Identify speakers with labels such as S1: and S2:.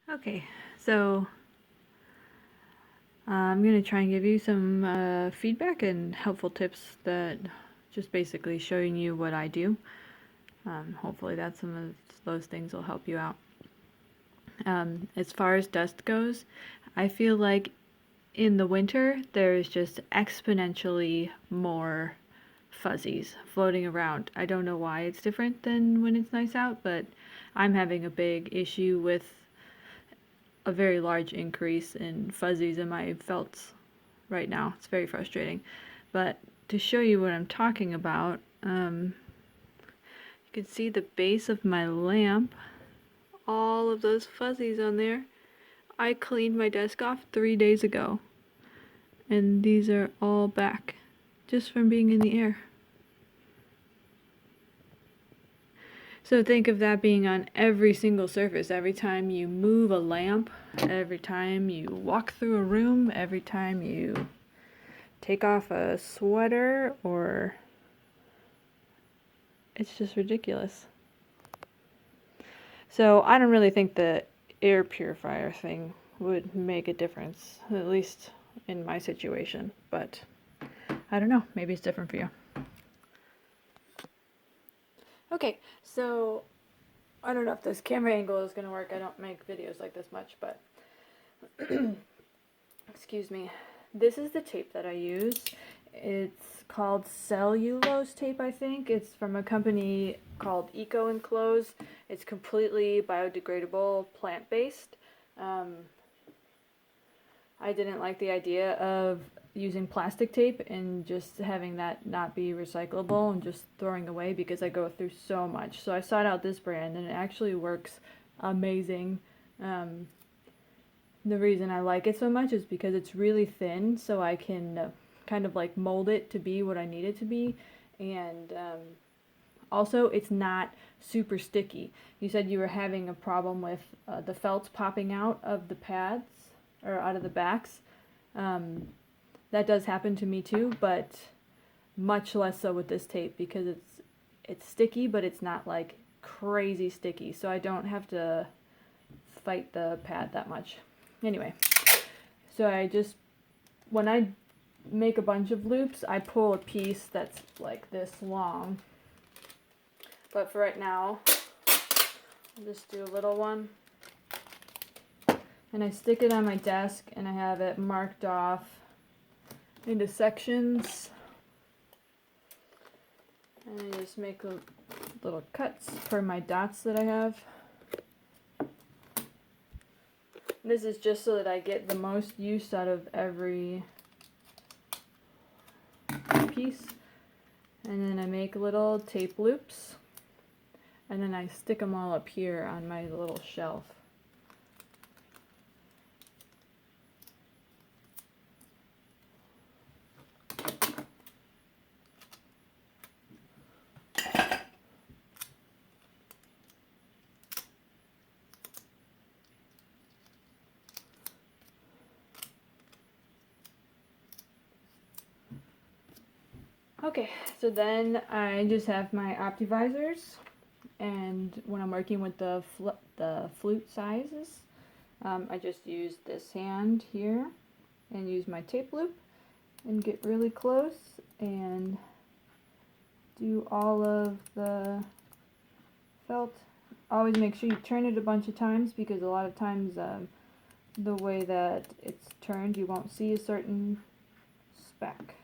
S1: Okay, so I'm going to try and give you some feedback and helpful tips that just basically showing you what I do. Hopefully that some of those things will help you out. As far as dust goes, I feel like in the winter there's just exponentially more fuzzies floating around. I don't know why it's different than when it's nice out, but I'm having a big issue with a very large increase in fuzzies in my felts right now. It's very frustrating. But to show you what I'm talking about, you can see the base of my lamp, all of those fuzzies on there. I cleaned my desk off 3 days ago, and these are all back just from being in the air. So think of that being on every single surface. Every time you move a lamp, every time you walk through a room, every time you take off a sweater, or it's just ridiculous. So I don't really think the air purifier thing would make a difference, at least in my situation, but I don't know, maybe it's different for you. Okay, so I don't know if this camera angle is going to work. I don't make videos like this much, but excuse me. This is the tape that I use. It's called cellulose tape, I think. It's from a company called Eco Enclose. It's completely biodegradable, plant-based. I didn't like the idea of using plastic tape and just having that not be recyclable and just throwing away, because I go through so much. So I sought out this brand, and it actually works amazing. The reason I like it so much is because it's really thin, so I can kind of like mold it to be what I need it to be. And also, it's not super sticky. You said you were having a problem with the felts popping out of the pads, or out of the backs. That does happen to me too, but much less so with this tape, because it's sticky, but it's not like crazy sticky, so I don't have to fight the pad that much. Anyway, so when I make a bunch of loops, I pull a piece that's like this long. But for right now, I'll just do a little one. And I stick it on my desk, and I have it marked off into sections. And I just make little cuts for my dots that I have. This is just so that I get the most use out of every piece. And then I make little tape loops, and then I stick them all up here on my little shelf. Okay, so then I just have my optivisors, and when I'm working with the flute sizes, I just use this hand here and use my tape loop and get really close and do all of the felt. Always make sure you turn it a bunch of times, because a lot of times the way that it's turned, you won't see a certain speck.